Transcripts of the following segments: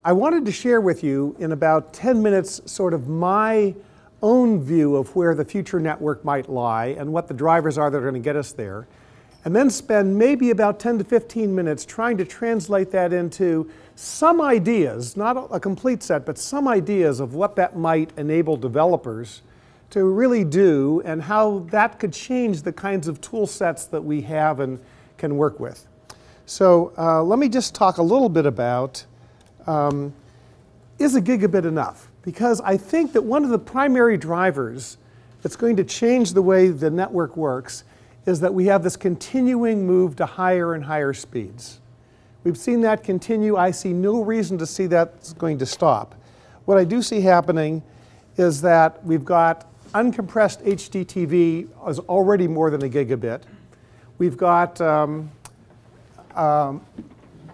I wanted to share with you in about 10 minutes sort of my own view of where the future network might lie and what the drivers are that are going to get us there, and then spend maybe about 10 to 15 minutes trying to translate that into some ideas, not a complete set, but some ideas of what that might enable developers to really do and how that could change the kinds of tool sets that we have and can work with. So let me just talk a little bit about is a gigabit enough? Because I think that one of the primary drivers that's going to change the way the network works is that we have this continuing move to higher and higher speeds. We've seen that continue. I see no reason to see that's going to stop. What I do see happening is that we've got uncompressed HDTV is already more than a gigabit. We've got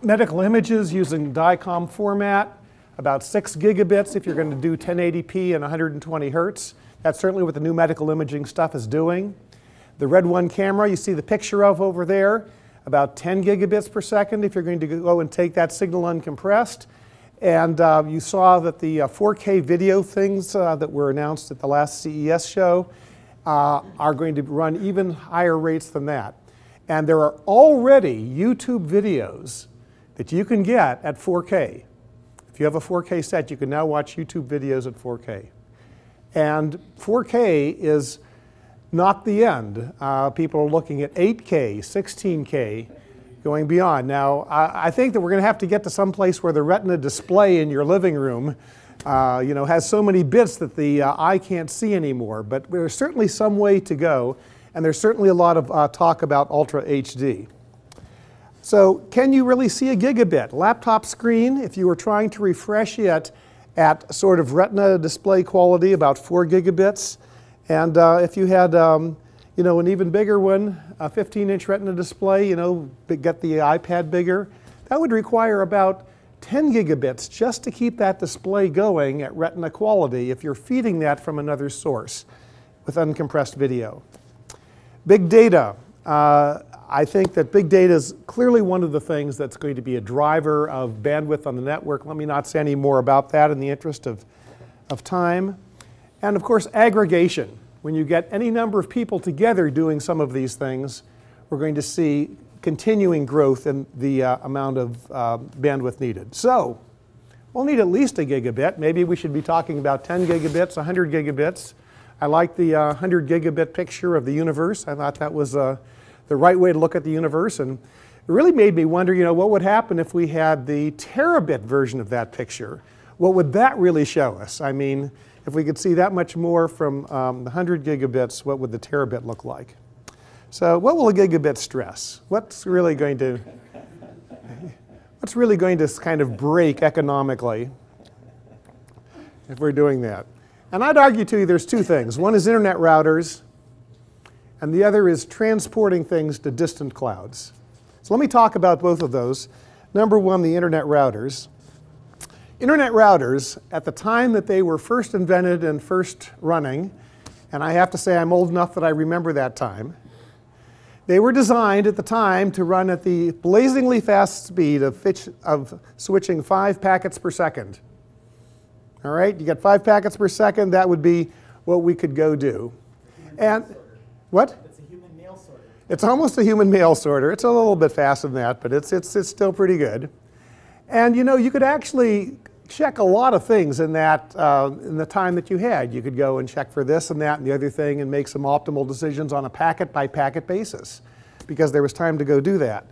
medical images using DICOM format, about 6 gigabits if you're going to do 1080p and 120 hertz. That's certainly what the new medical imaging stuff is doing. The Red One camera you see the picture of over there, about 10 gigabits per second if you're going to go and take that signal uncompressed. And you saw that the 4K video things that were announced at the last CES show are going to run even higher rates than that. And there are already YouTube videos that you can get at 4K. If you have a 4K set, you can now watch YouTube videos at 4K. And 4K is not the end. People are looking at 8K, 16K, going beyond. Now, I think that we're going to have to get to some place where the Retina display in your living room has so many bits that the eye can't see anymore. But there's certainly some way to go. And there's certainly a lot of talk about Ultra HD. So can you really see a gigabit? Laptop screen, if you were trying to refresh it at sort of Retina display quality, about 4 gigabits. And if you had an even bigger one, a 15-inch Retina display, get the iPad bigger, that would require about 10 gigabits just to keep that display going at Retina quality if you're feeding that from another source with uncompressed video. Big data. I think that big data is clearly one of the things that's going to be a driver of bandwidth on the network. Let me not say any more about that in the interest of time. And of course, aggregation. When you get any number of people together doing some of these things, we're going to see continuing growth in the amount of bandwidth needed. So we'll need at least a gigabit. Maybe we should be talking about 10 gigabits, 100 gigabits. I like the 100 gigabit picture of the universe. I thought that was the right way to look at the universe. And it really made me wonder, what would happen if we had the terabit version of that picture? What would that really show us? I mean, if we could see that much more from the 100 gigabits, what would the terabit look like? So what will a gigabit stress? What's really going to kind of break economically if we're doing that? And I'd argue to you there's two things. One is internet routers, and the other is transporting things to distant clouds. So let me talk about both of those. Number one, the internet routers. Internet routers, at the time that they were first invented and first running, and I have to say I'm old enough that I remember that time, they were designed at the time to run at the blazingly fast speed of switching 5 packets per second. All right, you get 5 packets per second, that would be what we could go do. And what? It's a human mail sorter. It's almost a human mail sorter. It's a little bit faster than that, but it's still pretty good. And you could actually check a lot of things in that in the time that you had. You could go and check for this and that and the other thing and make some optimal decisions on a packet by packet basis because there was time to go do that.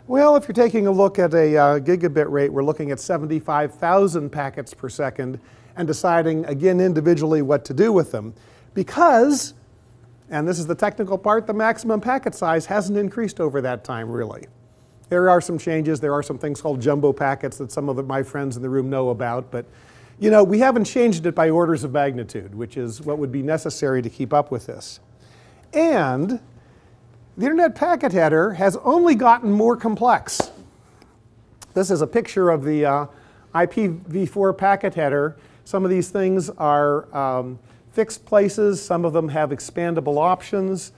Well, if you're taking a look at a gigabit rate, we're looking at 75,000 packets per second and deciding, again, individually what to do with them. Because, and this is the technical part, the maximum packet size hasn't increased over that time, really. There are some changes. There are some things called jumbo packets that some of my friends in the room know about. But, we haven't changed it by orders of magnitude, which is what would be necessary to keep up with this. And the internet packet header has only gotten more complex. This is a picture of the IPv4 packet header. Some of these things are fixed places. Some of them have expandable options.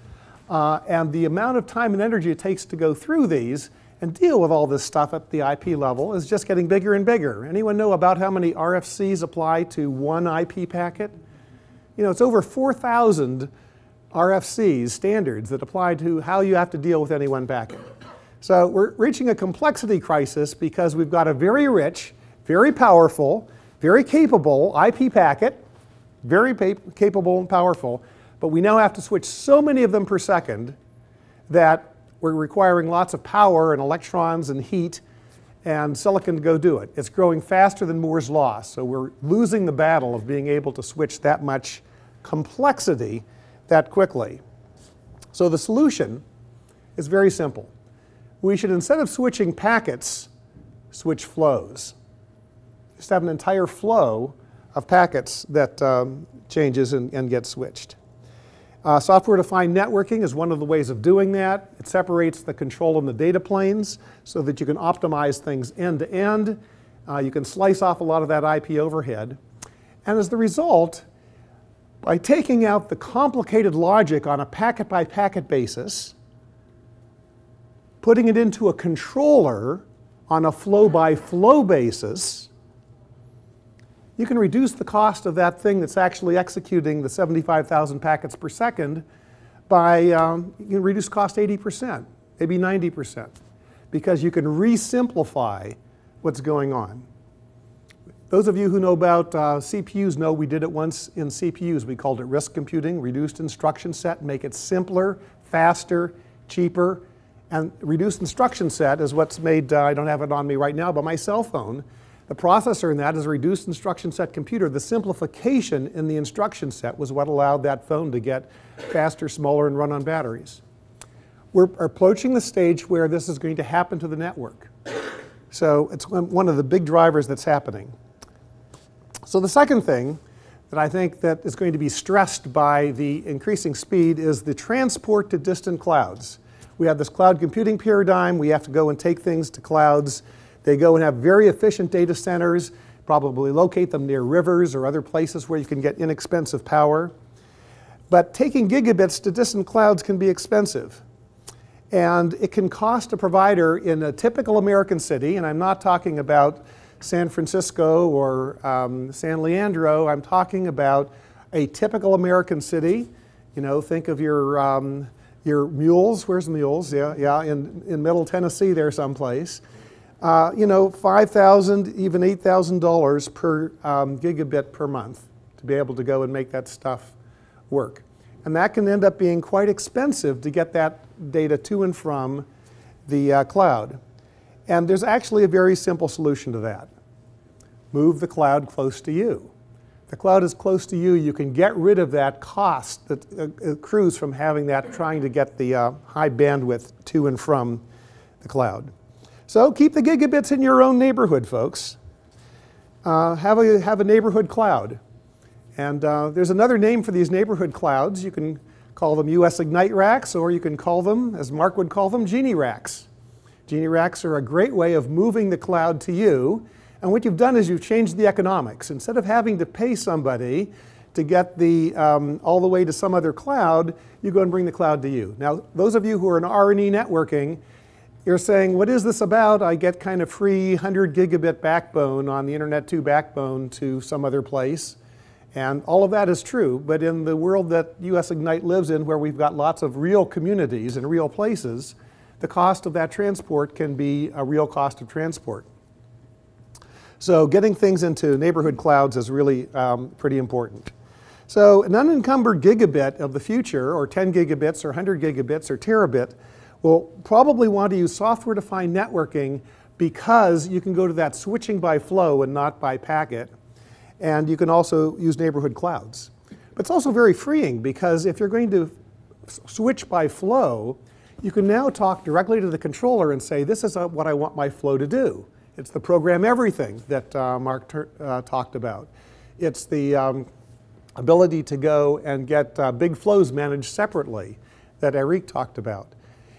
And the amount of time and energy it takes to go through these and deal with all this stuff at the IP level is just getting bigger and bigger. Anyone know about how many RFCs apply to one IP packet? You know, it's over 4,000 RFCs, standards, that apply to how you have to deal with any one packet. So we're reaching a complexity crisis because we've got a very rich, very powerful, very capable IP packet, very capable and powerful, but we now have to switch so many of them per second that we're requiring lots of power and electrons and heat and silicon to go do it. It's growing faster than Moore's law, so we're losing the battle of being able to switch that much complexity that quickly. So the solution is very simple. We should, instead of switching packets, switch flows. Just have an entire flow of packets that changes and gets switched. Software-defined networking is one of the ways of doing that. It separates the control and the data planes so that you can optimize things end to end. You can slice off a lot of that IP overhead. And as the result, by taking out the complicated logic on a packet-by-packet basis, putting it into a controller on a flow-by-flow basis, you can reduce the cost of that thing that's actually executing the 75,000 packets per second by, you can reduce cost 80%, maybe 90%, because you can re-simplify what's going on. Those of you who know about CPUs know we did it once in CPUs. We called it RISC computing, reduced instruction set, make it simpler, faster, cheaper. And reduced instruction set is what's made, I don't have it on me right now, but my cell phone. The processor in that is a reduced instruction set computer. The simplification in the instruction set was what allowed that phone to get faster, smaller, and run on batteries. We're approaching the stage where this is going to happen to the network. So it's one of the big drivers that's happening. So the second thing that I think that is going to be stressed by the increasing speed is the transport to distant clouds. We have this cloud computing paradigm. We have to go and take things to clouds. They go and have very efficient data centers, probably locate them near rivers or other places where you can get inexpensive power. But taking gigabits to distant clouds can be expensive. And it can cost a provider in a typical American city, and I'm not talking about San Francisco or San Leandro. I'm talking about a typical American city. You know, think of your mules. Where's the mules? Yeah, in Middle Tennessee there someplace. You know, $5,000, even $8,000 per gigabit per month to be able to go and make that stuff work. And that can end up being quite expensive to get that data to and from the cloud. And there's actually a very simple solution to that. Move the cloud close to you. If the cloud is close to you, you can get rid of that cost that accrues from having that, trying to get the high bandwidth to and from the cloud. So keep the gigabits in your own neighborhood, folks. Have a neighborhood cloud. And there's another name for these neighborhood clouds. You can call them US Ignite racks, or you can call them, as Mark would call them, Genie racks. Genie racks are a great way of moving the cloud to you. And what you've done is you've changed the economics. Instead of having to pay somebody to get the all the way to some other cloud, you go and bring the cloud to you. Now, those of you who are in R&E networking, you're saying, what is this about? I get kind of free 100 gigabit backbone on the Internet 2 backbone to some other place. And all of that is true, but in the world that US Ignite lives in, where we've got lots of real communities and real places, the cost of that transport can be a real cost of transport. So getting things into neighborhood clouds is really pretty important. So an unencumbered gigabit of the future, or 10 gigabits, or 100 gigabits, or terabit, will probably want to use software-defined networking because you can go to that switching by flow and not by packet. And you can also use neighborhood clouds. But it's also very freeing, because if you're going to switch by flow, you can now talk directly to the controller and say, this is what I want my flow to do. It's the program everything that Mark talked about. It's the ability to go and get big flows managed separately that Eric talked about.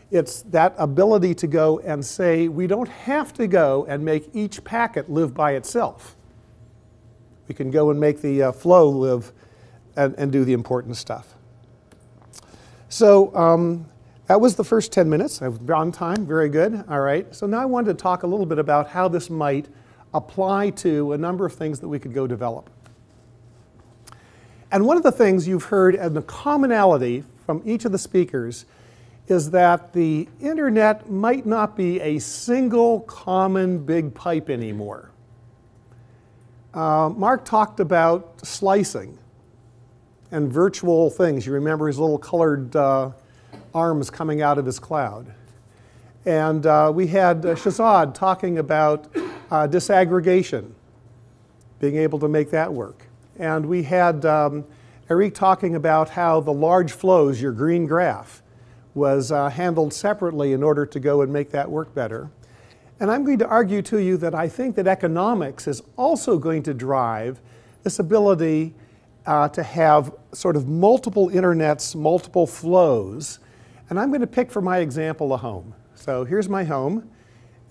It's that ability to go and say, we don't have to go and make each packet live by itself. We can go and make the flow live and do the important stuff. So That was the first 10 minutes. I was on time, very good. All right, so now I wanted to talk a little bit about how this might apply to a number of things that we could go develop. And one of the things you've heard and the commonality from each of the speakers is that the internet might not be a single common big pipe anymore. Mark talked about slicing and virtual things. You remember his little colored arms coming out of his cloud. And we had Shahzad talking about disaggregation, being able to make that work. And we had Eric talking about how the large flows, your green graph, was handled separately in order to go and make that work better. And I'm going to argue to you that I think that economics is also going to drive this ability to have sort of multiple internets, multiple flows. And I'm going to pick for my example a home. So here's my home.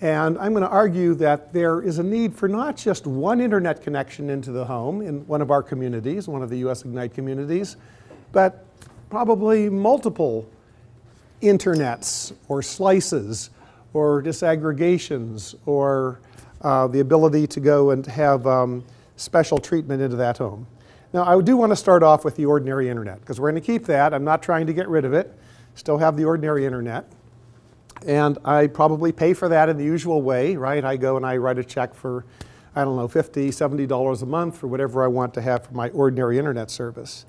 And I'm going to argue that there is a need for not just one internet connection into the home in one of our communities, one of the US Ignite communities, but probably multiple internets or slices or disaggregations or the ability to go and have special treatment into that home. Now, I do want to start off with the ordinary internet because we're going to keep that. I'm not trying to get rid of it. Still have the ordinary internet. And I probably pay for that in the usual way, right? I go and I write a check for, I don't know, $50, $70 a month for whatever I want to have for my ordinary internet service.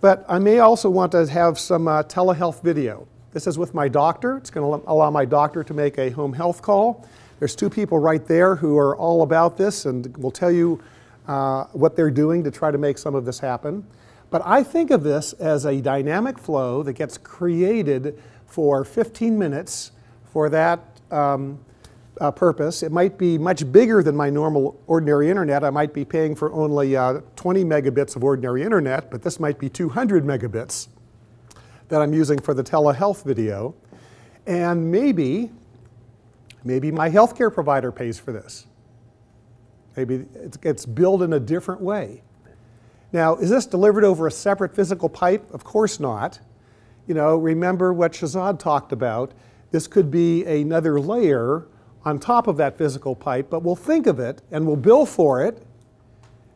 But I may also want to have some telehealth video. This is with my doctor. It's going to allow my doctor to make a home health call. There's two people right there who are all about this and will tell you what they're doing to try to make some of this happen. But I think of this as a dynamic flow that gets created for 15 minutes for that purpose. It might be much bigger than my normal ordinary internet. I might be paying for only 20 megabits of ordinary internet, but this might be 200 megabits that I'm using for the telehealth video. And maybe my healthcare provider pays for this. Maybe it's billed in a different way. Now, is this delivered over a separate physical pipe? Of course not. You know, remember what Shahzad talked about. This could be another layer on top of that physical pipe, but we'll think of it and we'll bill for it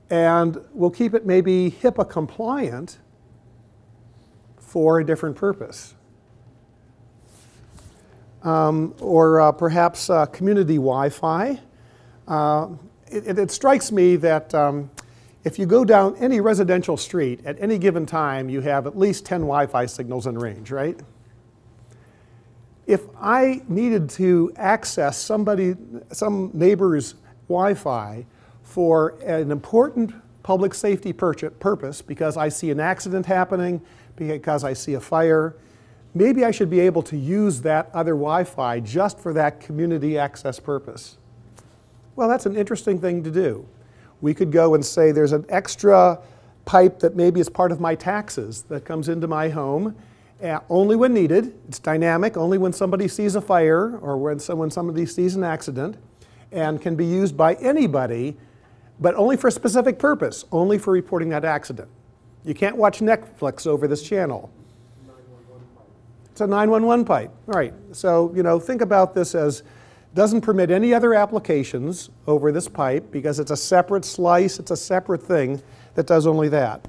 and we'll keep it maybe HIPAA compliant for a different purpose. Or perhaps community Wi-Fi. It strikes me that if you go down any residential street, at any given time, you have at least 10 Wi-Fi signals in range, right? If I needed to access some neighbor's Wi-Fi for an important public safety purpose, because I see an accident happening, because I see a fire, maybe I should be able to use that other Wi-Fi just for that community access purpose. Well, that's an interesting thing to do. We could go and say there's an extra pipe that maybe is part of my taxes that comes into my home only when needed. It's dynamic, only when somebody sees a fire or when somebody sees an accident, and can be used by anybody, but only for a specific purpose, only for reporting that accident. You can't watch Netflix over this channel. It's a 911 pipe. All right, so think about this as doesn't permit any other applications over this pipe because it's a separate slice, it's a separate thing that does only that.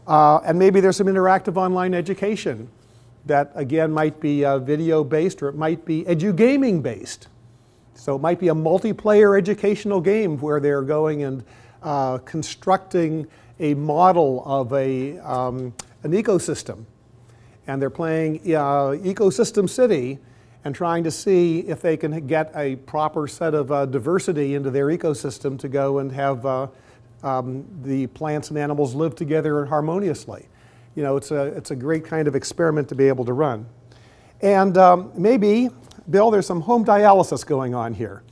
And maybe there's some interactive online education that, again, might be video-based or it might be edu-gaming based. So it might be a multiplayer educational game where they're going and constructing a model of an ecosystem. And they're playing Ecosystem City and trying to see if they can get a proper set of diversity into their ecosystem to go and have the plants and animals live together harmoniously. It's a great kind of experiment to be able to run. And maybe, Bill, there's some home dialysis going on here.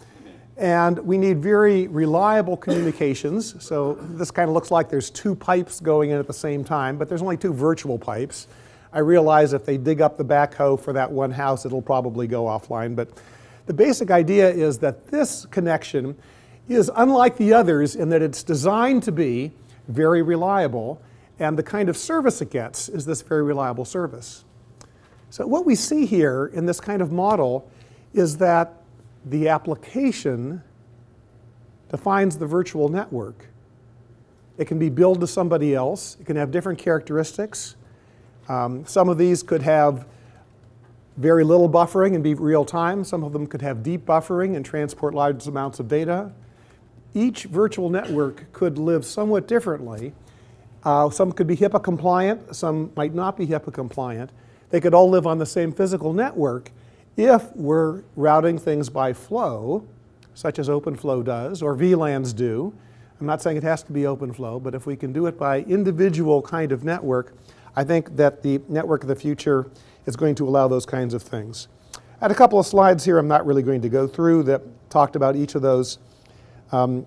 And we need very reliable communications. So this kind of looks like there's two pipes going in at the same time, but there's only two virtual pipes. I realize if they dig up the backhoe for that one house, it'll probably go offline. But the basic idea is that this connection is unlike the others in that it's designed to be very reliable, and the kind of service it gets is this very reliable service. So what we see here in this kind of model is that the application defines the virtual network. It can be billed to somebody else. It can have different characteristics. Some of these could have very little buffering and be real time. Some of them could have deep buffering and transport large amounts of data. Each virtual network could live somewhat differently. Some could be HIPAA compliant, some might not be HIPAA compliant. They could all live on the same physical network if we're routing things by flow, such as OpenFlow does, or VLANs do. I'm not saying it has to be OpenFlow, but if we can do it by individual kind of network, I think that the network of the future is going to allow those kinds of things. I had a couple of slides here I'm not really going to go through that talked about each of those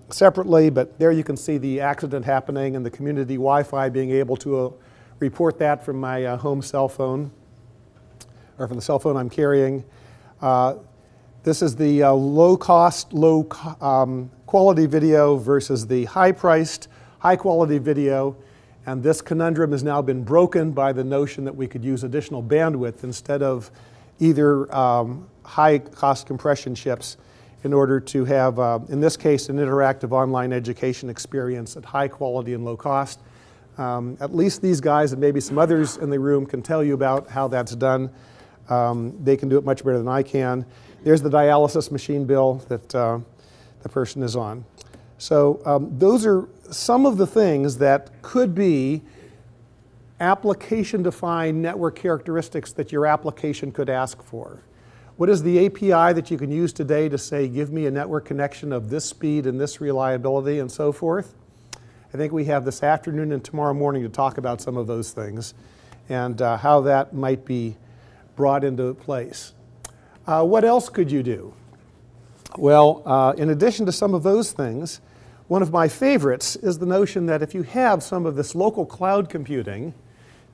separately, but there you can see the accident happening and the community Wi-Fi being able to report that from my home cell phone, or from the cell phone I'm carrying. This is the low-cost, low-quality video versus the high-priced, high-quality video. And this conundrum has now been broken by the notion that we could use additional bandwidth instead of either high-cost compression chips in order to have, in this case, an interactive online education experience at high quality and low cost. At least these guys and maybe some others in the room can tell you about how that's done. They can do it much better than I can. There's the dialysis machine bill that the person is on. So those are some of the things that could be application-defined network characteristics that your application could ask for. What is the API that you can use today to say, give me a network connection of this speed and this reliability and so forth? I think we have this afternoon and tomorrow morning to talk about some of those things and how that might be brought into place. What else could you do? Well, in addition to some of those things, one of my favorites is the notion that if you have some of this local cloud computing,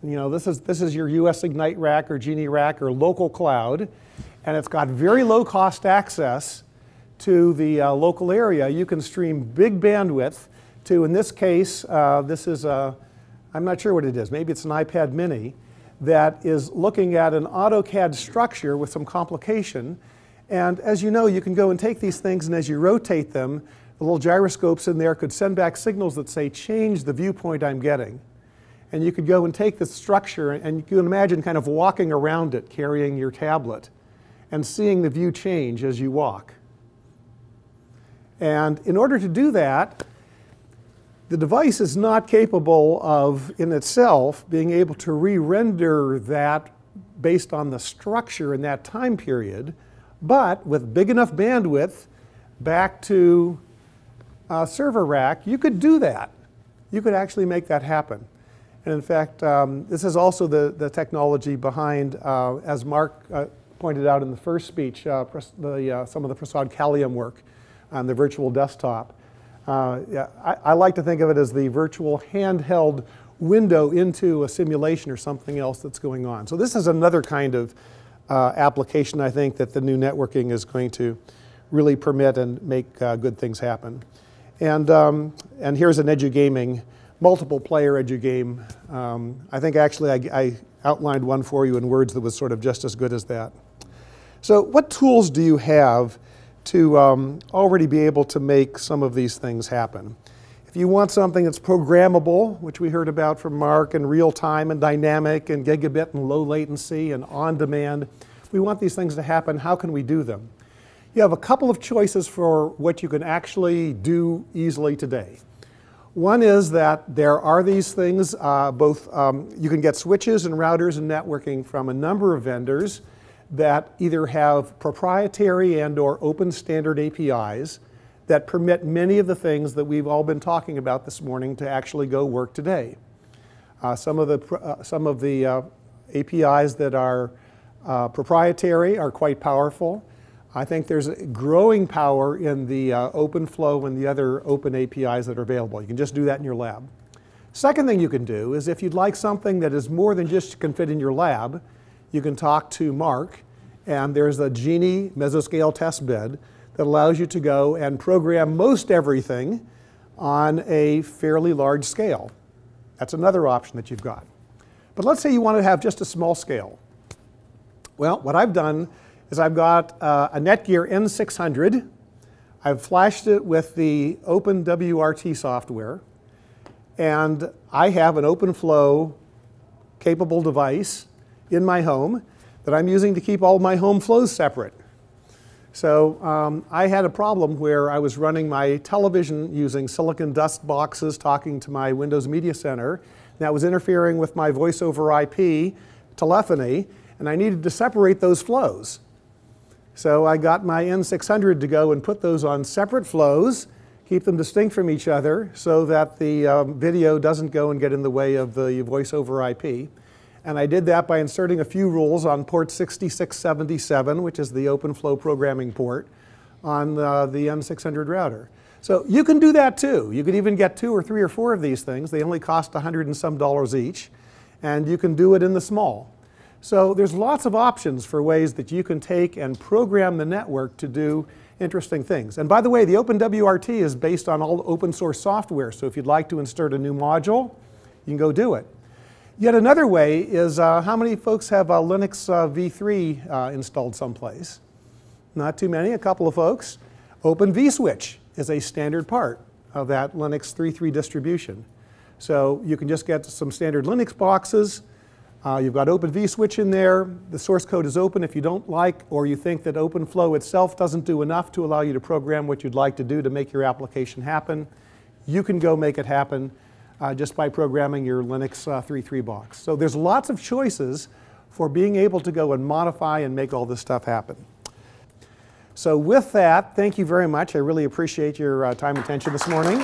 you know, this is your US Ignite rack or Genie rack or local cloud, and it's got very low cost access to the local area. You can stream big bandwidth to, in this case, this is I'm not sure what it is, maybe it's an iPad mini, that is looking at an AutoCAD structure with some complication. And as you know, you can go and take these things, and as you rotate them, the little gyroscopes in there could send back signals that say, change the viewpoint I'm getting. And you could go and take this structure, and you can imagine kind of walking around it, carrying your tablet, and seeing the view change as you walk. And in order to do that, the device is not capable of, in itself, being able to re-render that based on the structure in that time period, but with big enough bandwidth back to a server rack, you could do that. You could actually make that happen. And in fact, this is also the technology behind, as Mark pointed out in the first speech, some of the Prasad Kaliam work on the virtual desktop. Yeah, I like to think of it as the virtual handheld window into a simulation or something else that's going on. So this is another kind of application, I think, that the new networking is going to really permit and make good things happen. And here's an edu-gaming, multiple player edu-game. I think actually I outlined one for you in words that was sort of just as good as that. So what tools do you have to already be able to make some of these things happen? If you want something that's programmable, which we heard about from Mark, and real time and dynamic and gigabit and low latency and on demand, if we want these things to happen, how can we do them? You have a couple of choices for what you can actually do easily today. One is that there are these things, you can get switches and routers and networking from a number of vendors that either have proprietary and or open standard APIs that permit many of the things that we've all been talking about this morning to actually go work today. Some of the APIs that are proprietary are quite powerful. I think there's a growing power in the OpenFlow and the other open APIs that are available. You can just do that in your lab. Second thing you can do is if you'd like something that is more than just can fit in your lab, you can talk to Mark, and there's a Genie mesoscale test bed that allows you to go and program most everything on a fairly large scale. That's another option that you've got. But let's say you want to have just a small scale. Well, what I've done is I've got a Netgear N600. I've flashed it with the OpenWRT software, and I have an OpenFlow capable device in my home that I'm using to keep all my home flows separate. So I had a problem where I was running my television using silicon dust boxes talking to my Windows Media Center. That was interfering with my voice over IP telephony, and I needed to separate those flows. So I got my N600 to go and put those on separate flows, keep them distinct from each other so that the video doesn't go and get in the way of the voice over IP. And I did that by inserting a few rules on port 6677, which is the OpenFlow programming port, on the N600 router. So you can do that too. You could even get 2 or 3 or 4 of these things. They only cost $100 and some each, and you can do it in the small. So there's lots of options for ways that you can take and program the network to do interesting things. And by the way, the OpenWRT is based on all open source software, so if you'd like to insert a new module, you can go do it. Yet another way is how many folks have a Linux v3 installed someplace? Not too many, a couple of folks. Open vSwitch is a standard part of that Linux 3.3 distribution. So you can just get some standard Linux boxes. You've got Open vSwitch in there. The source code is open. If you don't like or you think that OpenFlow itself doesn't do enough to allow you to program what you'd like to do to make your application happen, you can go make it happen just by programming your Linux 3.3 box. So there's lots of choices for being able to go and modify and make all this stuff happen. So with that, thank you very much. I really appreciate your time and attention this morning.